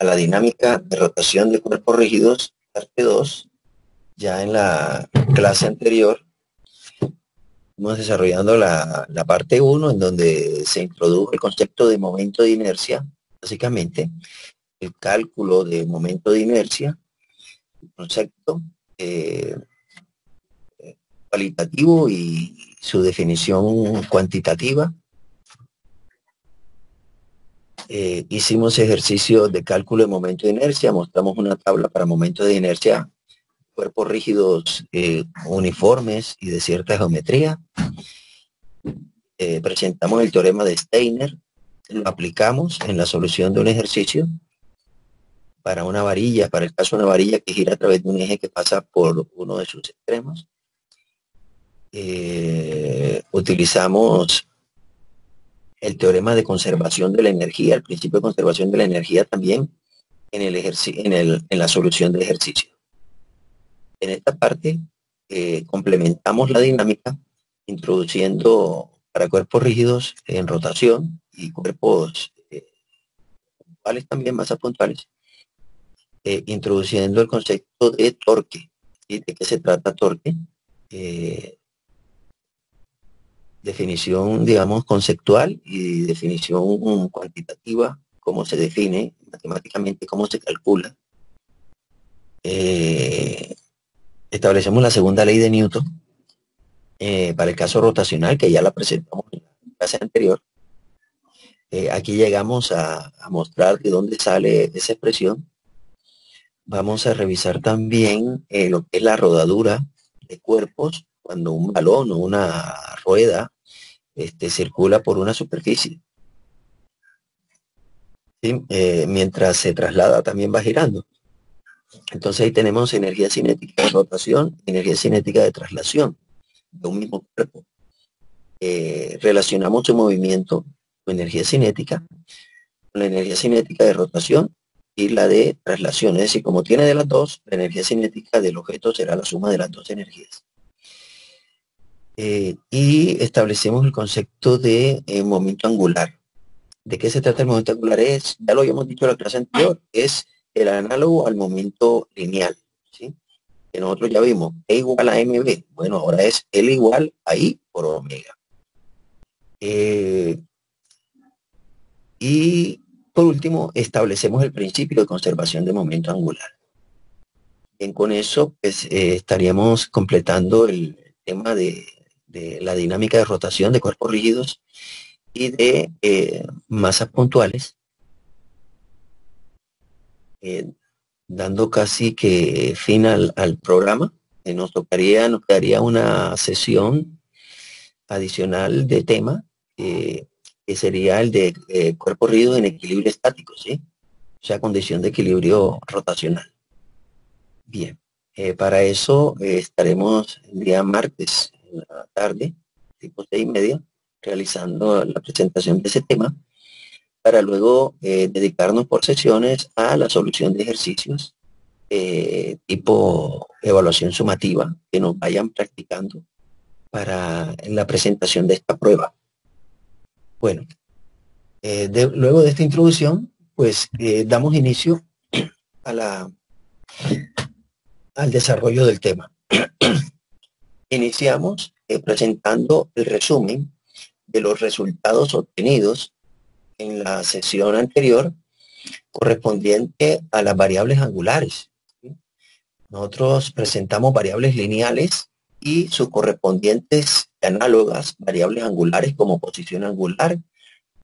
a la dinámica de rotación de cuerpos rígidos, parte 2. Ya en la clase anterior estamos desarrollando la parte 1, en donde se introdujo el concepto de momento de inercia, básicamente el cálculo de momento de inercia, el concepto cualitativo y su definición cuantitativa. Hicimos ejercicios de cálculo de momento de inercia, mostramos una tabla para momento de inercia, cuerpos rígidos uniformes y de cierta geometría. Presentamos el teorema de Steiner, lo aplicamos en la solución de un ejercicio para una varilla, para el caso de una varilla que gira a través de un eje que pasa por uno de sus extremos. Utilizamos el teorema de conservación de la energía, el principio de conservación de la energía también en la solución del ejercicio. En esta parte complementamos la dinámica introduciendo para cuerpos rígidos en rotación y cuerpos puntuales también, masas puntuales, introduciendo el concepto de torque. ¿Y de qué se trata torque? Definición, digamos, conceptual y definición cuantitativa, cómo se define matemáticamente, cómo se calcula. Establecemos la segunda ley de Newton para el caso rotacional, que ya la presentamos en la clase anterior. Aquí llegamos a mostrar de dónde sale esa expresión. Vamos a revisar también lo que es la rodadura de cuerpos cuando un balón o una rueda circula por una superficie. ¿Sí? Mientras se traslada también va girando. Entonces ahí tenemos energía cinética de rotación, energía cinética de traslación de un mismo cuerpo. Relacionamos su movimiento con energía cinética, con la energía cinética de rotación y la de traslación. Es decir, como tiene de las dos, la energía cinética del objeto será la suma de las dos energías. Y establecemos el concepto de momento angular. ¿De qué se trata el momento angular? Ya lo habíamos dicho en la clase anterior, es el análogo al momento lineal, ¿sí? Que nosotros ya vimos, E igual a mb. Bueno, ahora es L igual a I por omega. Y por último, establecemos el principio de conservación de momento angular. Bien, con eso pues, estaríamos completando el tema de la dinámica de rotación de cuerpos rígidos y de masas puntuales, dando casi que fin al programa. Nos quedaría una sesión adicional de tema, que sería el de cuerpos rígidos en equilibrio estático, ¿sí? O sea, condición de equilibrio rotacional. Bien, para eso estaremos el día martes en la tarde, tipo 6:30, realizando la presentación de ese tema, para luego dedicarnos por sesiones a la solución de ejercicios tipo evaluación sumativa que nos vayan practicando para la presentación de esta prueba. Bueno, luego de esta introducción, pues damos inicio al desarrollo del tema. Iniciamos presentando el resumen de los resultados obtenidos en la sesión anterior correspondiente a las variables angulares. Nosotros presentamos variables lineales y sus correspondientes análogas variables angulares como posición angular,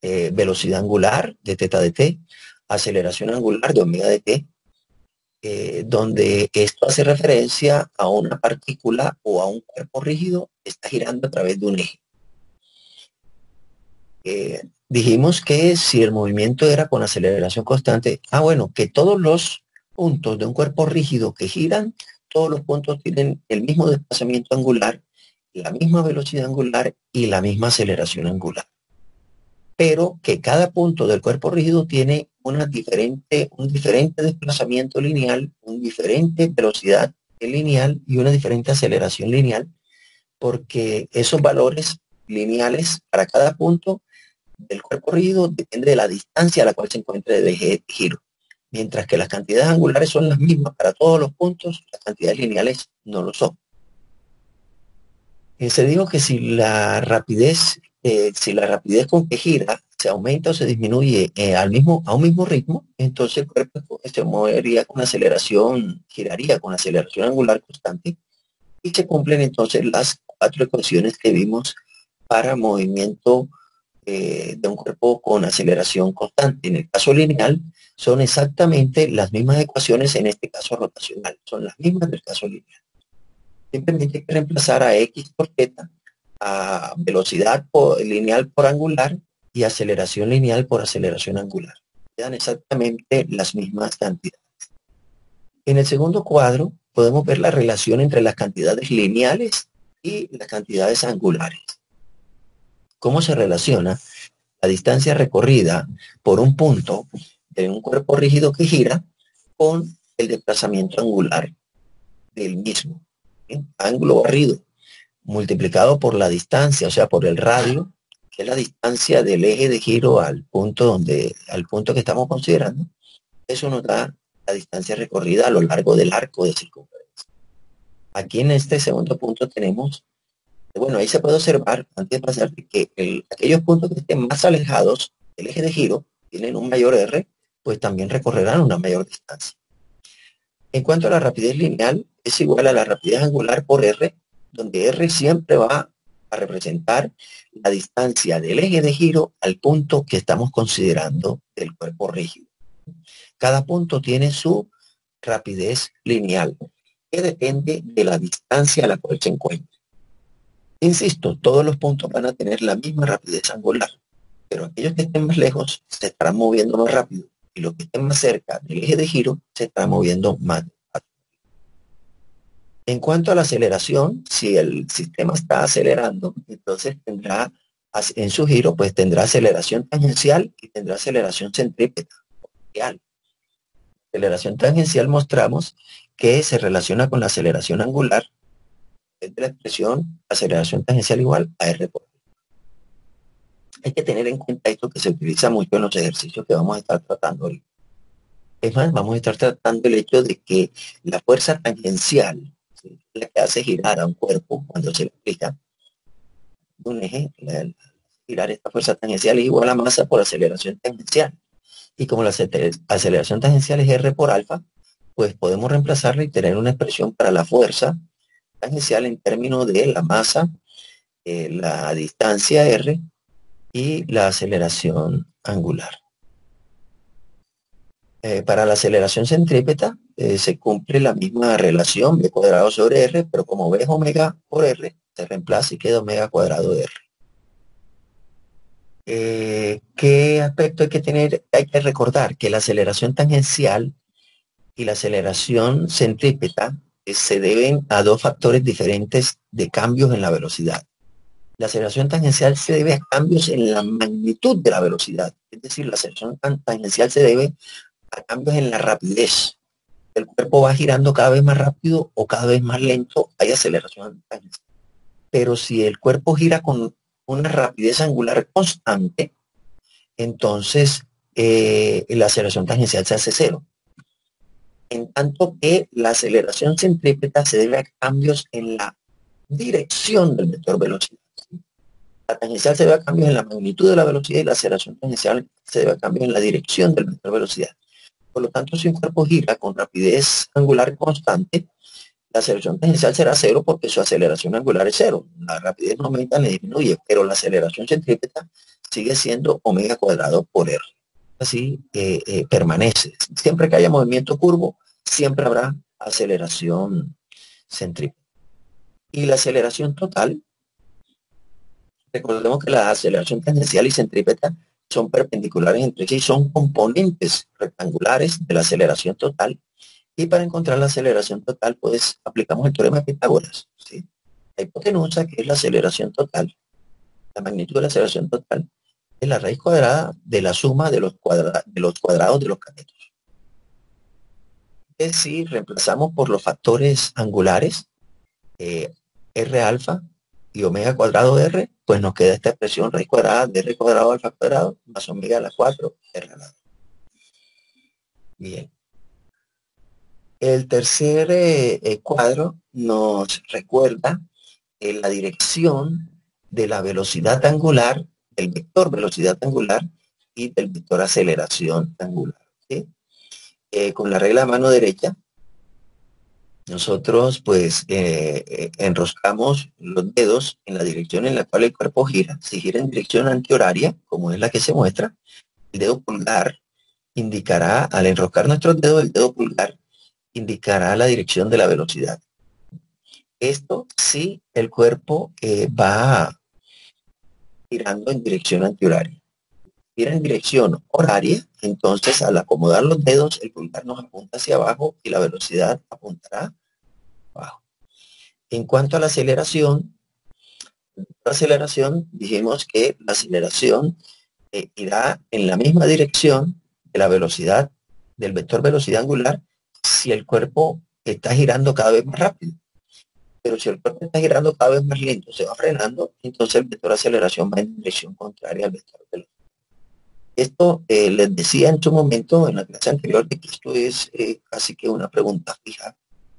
velocidad angular de θ de t, aceleración angular de omega de t, donde esto hace referencia a una partícula o a un cuerpo rígido que está girando a través de un eje. Dijimos que si el movimiento era con aceleración constante, bueno, que todos los puntos de un cuerpo rígido que giran, todos los puntos tienen el mismo desplazamiento angular, la misma velocidad angular y la misma aceleración angular. Pero que cada punto del cuerpo rígido tiene un diferente desplazamiento lineal, una diferente velocidad lineal y una diferente aceleración lineal, porque esos valores lineales para cada punto del cuerpo rígido depende de la distancia a la cual se encuentra el eje de giro. Mientras que las cantidades angulares son las mismas para todos los puntos, las cantidades lineales no lo son. Se dijo que si la rapidez con que gira se aumenta o se disminuye a un mismo ritmo, entonces el cuerpo se movería con aceleración, giraría con aceleración angular constante, y se cumplen entonces las 4 ecuaciones que vimos para movimiento de un cuerpo con aceleración constante. En el caso lineal son exactamente las mismas ecuaciones, en este caso rotacional, son las mismas del caso lineal. Simplemente hay que reemplazar a x por θ, a velocidad lineal por angular y aceleración lineal por aceleración angular. Quedan exactamente las mismas cantidades. En el segundo cuadro podemos ver la relación entre las cantidades lineales y las cantidades angulares. ¿Cómo se relaciona la distancia recorrida por un punto de un cuerpo rígido que gira con el desplazamiento angular del mismo? Ángulo barrido multiplicado por la distancia, o sea, por el radio, que es la distancia del eje de giro al punto que estamos considerando. Eso nos da la distancia recorrida a lo largo del arco de circunferencia. Aquí en este segundo punto tenemos, bueno, ahí se puede observar, antes de pasar, que aquellos puntos que estén más alejados del eje de giro, tienen un mayor R, pues también recorrerán una mayor distancia. En cuanto a la rapidez lineal, es igual a la rapidez angular por R, donde R siempre va a representar la distancia del eje de giro al punto que estamos considerando del cuerpo rígido. Cada punto tiene su rapidez lineal, que depende de la distancia a la cual se encuentra. Insisto, todos los puntos van a tener la misma rapidez angular, pero aquellos que estén más lejos se estarán moviendo más rápido y los que estén más cerca del eje de giro se estarán moviendo más rápido. En cuanto a la aceleración, si el sistema está acelerando, entonces tendrá en su giro, pues tendrá aceleración tangencial y tendrá aceleración centrípeta. Aceleración tangencial mostramos que se relaciona con la aceleración angular, es de la expresión aceleración tangencial igual a R por V. Hay que tener en cuenta esto que se utiliza mucho en los ejercicios que vamos a estar tratando ahorita. Es más, vamos a estar tratando el hecho de que la fuerza tangencial, ¿sí?, la que hace girar a un cuerpo cuando se le aplica un eje, girar esta fuerza tangencial es igual a masa por aceleración tangencial. Y como la aceleración tangencial es R por alfa, pues podemos reemplazarla y tener una expresión para la fuerza tangencial en términos de la masa, la distancia R y la aceleración angular. Para la aceleración centrípeta se cumple la misma relación, b cuadrado sobre r, pero como b es omega por r, se reemplaza y queda omega cuadrado de r. ¿Qué aspecto hay que tener? Hay que recordar que la aceleración tangencial y la aceleración centrípeta se deben a dos factores diferentes de cambios en la velocidad. La aceleración tangencial se debe a cambios en la magnitud de la velocidad, es decir, la aceleración tangencial se debe a cambios en la rapidez. El cuerpo va girando cada vez más rápido o cada vez más lento, hay aceleración tangencial. Pero si el cuerpo gira con una rapidez angular constante, entonces la aceleración tangencial se hace cero. En tanto que la aceleración centrípeta se debe a cambios en la dirección del vector velocidad. La tangencial se debe a cambios en la magnitud de la velocidad y la aceleración tangencial se debe a cambios en la dirección del vector velocidad. Por lo tanto, si un cuerpo gira con rapidez angular constante, la aceleración tangencial será cero porque su aceleración angular es cero. La rapidez no aumenta ni disminuye, pero la aceleración centrípeta sigue siendo omega cuadrado por r. Así permanece. Siempre que haya movimiento curvo, siempre habrá aceleración centrípeta. Y la aceleración total, recordemos que la aceleración tangencial y centrípeta son perpendiculares entre sí, son componentes rectangulares de la aceleración total. Y para encontrar la aceleración total, pues aplicamos el teorema de Pitágoras, ¿sí? La hipotenusa, que es la aceleración total, la magnitud de la aceleración total, es la raíz cuadrada de la suma de los cuadrados de los catetos. Es decir, reemplazamos por los factores angulares, R alfa y omega cuadrado de R, pues nos queda esta expresión raíz cuadrada de R cuadrado alfa cuadrado más omega a la 4 R al lado. Bien. El tercer cuadro nos recuerda la dirección de la velocidad angular, del vector velocidad angular y del vector aceleración angular. ¿Sí? Con la regla de mano derecha, nosotros pues enroscamos los dedos en la dirección en la cual el cuerpo gira. Si gira en dirección antihoraria, como es la que se muestra, el dedo pulgar indicará, al enroscar nuestros dedos, el dedo pulgar indicará la dirección de la velocidad. Esto sí, el cuerpo va girando en dirección antihoraria. Gira en dirección horaria, entonces al acomodar los dedos, el pulgar nos apunta hacia abajo y la velocidad apuntará abajo. En cuanto a la aceleración dijimos que la aceleración irá en la misma dirección de la velocidad, del vector velocidad angular, si el cuerpo está girando cada vez más rápido. Pero si el cuerpo está girando cada vez más lento, se va frenando, entonces el vector de aceleración va en dirección contraria al vector de velocidad. Esto les decía en su momento, en la clase anterior, de que esto es casi que una pregunta fija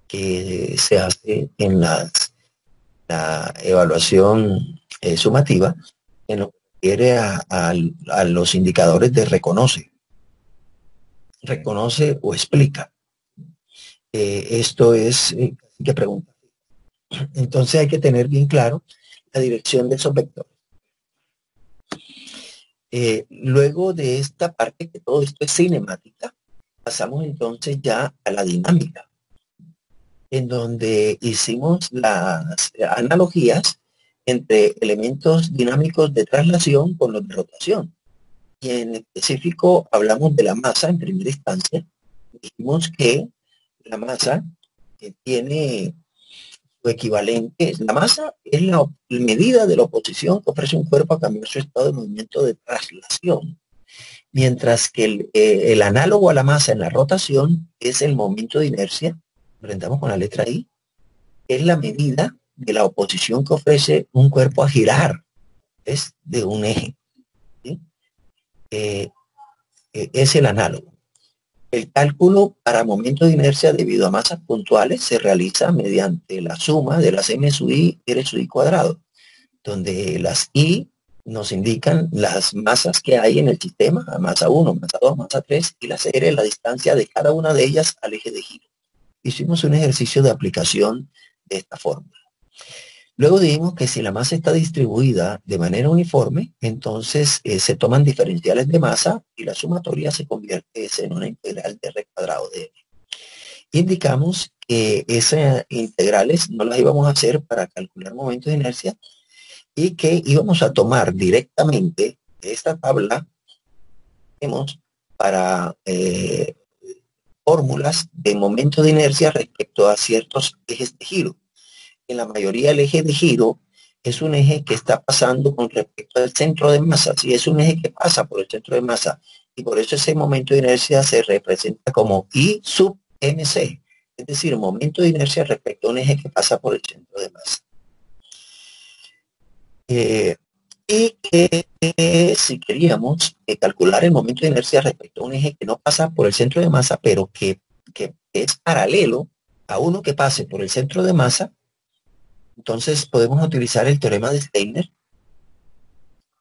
que se hace en la evaluación sumativa en lo que refiere a los indicadores de reconoce o explica. Esto es que pregunta. Entonces hay que tener bien claro la dirección de esos vectores. Luego de esta parte, que todo esto es cinemática, pasamos entonces ya a la dinámica, en donde hicimos las analogías entre elementos dinámicos de traslación con los de rotación. Y en específico hablamos de la masa en primera instancia. Dijimos que la masa tiene su equivalente. La masa es la medida de la oposición que ofrece un cuerpo a cambiar su estado de movimiento de traslación. Mientras que el análogo a la masa en la rotación es el momento de inercia, enfrentamos con la letra I, es la medida de la oposición que ofrece un cuerpo a girar, es de un eje. ¿Sí? Es el análogo. El cálculo para momentos de inercia debido a masas puntuales se realiza mediante la suma de las m sub i r sub i cuadrado, donde las i nos indican las masas que hay en el sistema, a masa 1, masa 2, masa 3, y las r la distancia de cada una de ellas al eje de giro. Hicimos un ejercicio de aplicación de esta fórmula. Luego dijimos que si la masa está distribuida de manera uniforme, entonces se toman diferenciales de masa y la sumatoria se convierte en una integral de r cuadrado de m. Indicamos que esas integrales no las íbamos a hacer para calcular momentos de inercia y que íbamos a tomar directamente esta tabla para fórmulas de momento de inercia respecto a ciertos ejes de giro. En la mayoría el eje de giro es un eje que está pasando con respecto al centro de masa, sí, es un eje que pasa por el centro de masa, y por eso ese momento de inercia se representa como I sub mc, es decir, un momento de inercia respecto a un eje que pasa por el centro de masa. Y que si queríamos calcular el momento de inercia respecto a un eje que no pasa por el centro de masa, pero que es paralelo a uno que pase por el centro de masa, entonces podemos utilizar el teorema de Steiner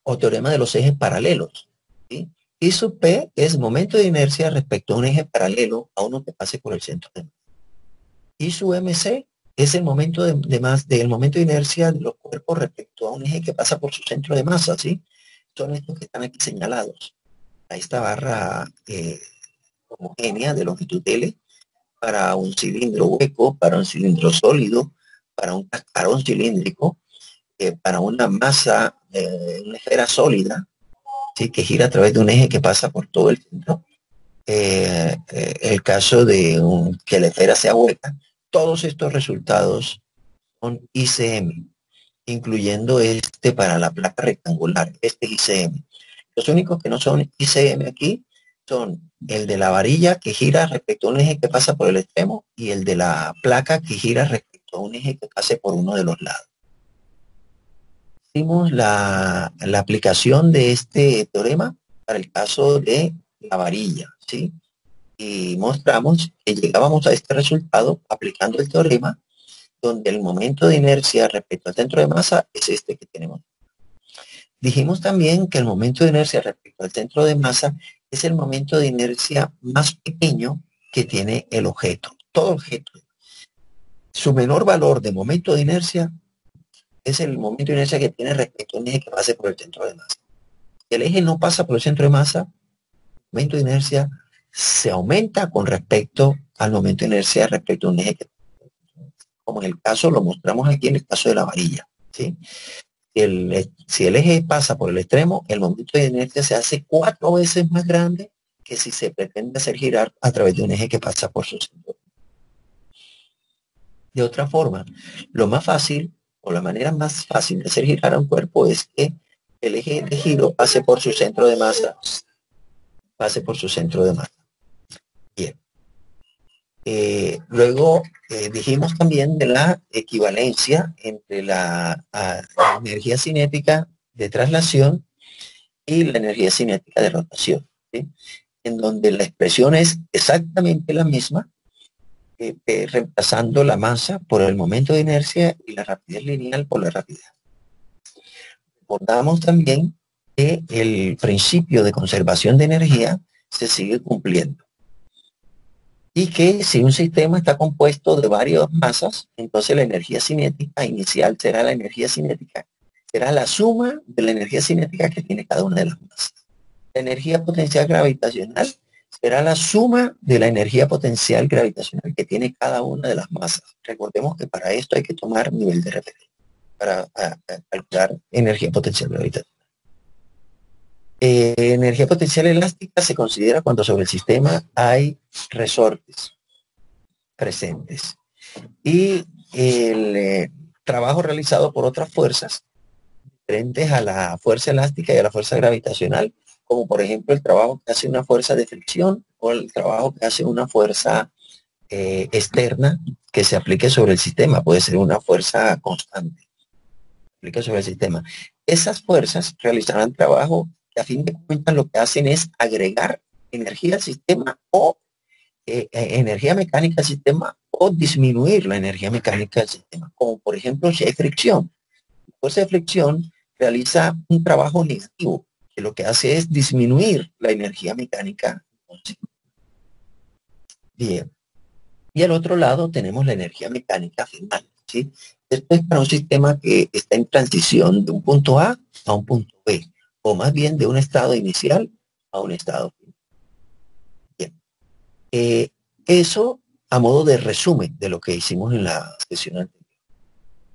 o teorema de los ejes paralelos. ¿Sí? I sub P es momento de inercia respecto a un eje paralelo a uno que pase por el centro de masa. I sub MC es el momento del momento de inercia de los cuerpos respecto a un eje que pasa por su centro de masa, ¿sí? Son estos que están aquí señalados. A esta barra homogénea de longitud L para un cilindro hueco, para un cilindro sólido, para un cascarón cilíndrico, para una masa, una esfera sólida, ¿sí? Que gira a través de un eje que pasa por todo el centro. El caso de que la esfera sea hueca, todos estos resultados son ICM, incluyendo este para la placa rectangular, este ICM. Los únicos que no son ICM aquí son el de la varilla que gira respecto a un eje que pasa por el extremo y el de la placa que gira respecto a un eje que pase por uno de los lados. Hicimos la aplicación de este teorema para el caso de la varilla, ¿sí? y mostramos que llegábamos a este resultado aplicando el teorema, donde el momento de inercia respecto al centro de masa es este que tenemos. Dijimos también que el momento de inercia respecto al centro de masa es el momento de inercia más pequeño que tiene el objeto. Todo objeto. Su menor valor de momento de inercia es el momento de inercia que tiene respecto a un eje que pase por el centro de masa. Si el eje no pasa por el centro de masa, el momento de inercia se aumenta con respecto al momento de inercia respecto a un eje que, como en el caso, lo mostramos aquí en el caso de la varilla, ¿sí? Si el eje pasa por el extremo, el momento de inercia se hace 4 veces más grande que si se pretende hacer girar a través de un eje que pasa por su centro. De otra forma, lo más fácil o la manera más fácil de hacer girar a un cuerpo es que el eje de giro pase por su centro de masa. Bien. Luego dijimos también de la equivalencia entre la energía cinética de traslación y la energía cinética de rotación, ¿sí? En donde la expresión es exactamente la misma, reemplazando la masa por el momento de inercia y la rapidez lineal por la rapidez. Recordamos también que el principio de conservación de energía se sigue cumpliendo. Y que si un sistema está compuesto de varias masas, entonces la energía cinética inicial será la suma de la energía cinética que tiene cada una de las masas. La energía potencial gravitacional será la suma de la energía potencial gravitacional que tiene cada una de las masas. Recordemos que para esto hay que tomar nivel de referencia para calcular energía potencial gravitacional. Energía potencial elástica se considera cuando sobre el sistema hay resortes presentes y el trabajo realizado por otras fuerzas diferentes a la fuerza elástica y a la fuerza gravitacional, como por ejemplo el trabajo que hace una fuerza de fricción o el trabajo que hace una fuerza externa que se aplique sobre el sistema. Puede ser una fuerza constante aplique sobre el sistema. Esas fuerzas realizarán trabajo que a fin de cuentas lo que hacen es agregar energía al sistema o energía mecánica al sistema o disminuir la energía mecánica del sistema, como por ejemplo si hay fricción. La fuerza de fricción realiza un trabajo negativo, que lo que hace es disminuir la energía mecánica. Bien. Y al otro lado tenemos la energía mecánica final, ¿sí? Esto es para un sistema que está en transición de un punto A a un punto B, o más bien de un estado inicial a un estado final. Bien. Eso a modo de resumen de lo que hicimos en la sesión anterior.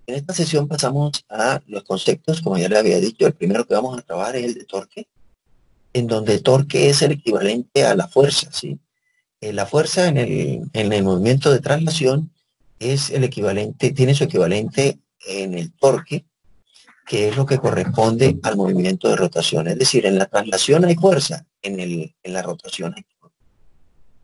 En esta sesión pasamos a los conceptos, como ya le había dicho, el primero que vamos a trabajar es el de torque, en donde el torque es el equivalente a la fuerza, ¿sí? La fuerza en el movimiento de traslación es el equivalente, tiene su equivalente en el torque, que es lo que corresponde al movimiento de rotación. Es decir, en la traslación hay fuerza, en la rotación hay torque.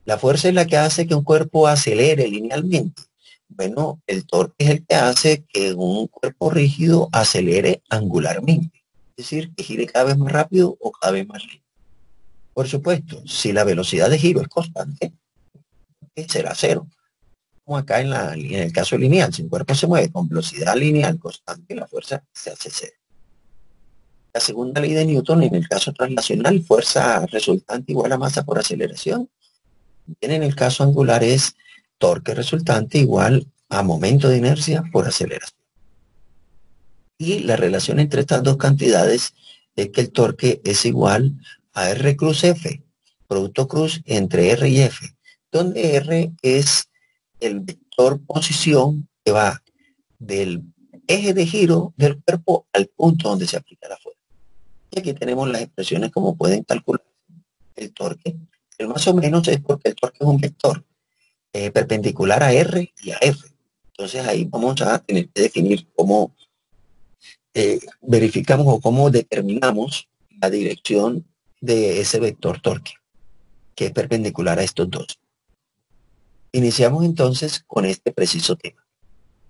La fuerza es la que hace que un cuerpo acelere linealmente. Bueno, el torque es el que hace que un cuerpo rígido acelere angularmente. Es decir, que gire cada vez más rápido o cada vez más lento. Por supuesto, si la velocidad de giro es constante, será cero. Como acá en el caso lineal, si un cuerpo se mueve con velocidad lineal constante, la fuerza se hace cero. La segunda ley de Newton, en el caso translacional, fuerza resultante igual a masa por aceleración. Y en el caso angular es torque resultante igual a momento de inercia por aceleración. Y la relación entre estas dos cantidades es que el torque es igual a R cruz F, producto cruz entre R y F, donde R es el vector posición que va del eje de giro del cuerpo al punto donde se aplica la fuerza. Y aquí tenemos las expresiones como pueden calcular el torque. El más o menos es porque el torque es un vector perpendicular a R y a F. Entonces ahí vamos a tener que definir cómo verificamos o cómo determinamos la dirección de ese vector torque, que es perpendicular a estos dos. Iniciamos entonces con este preciso tema,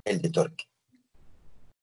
el de torque.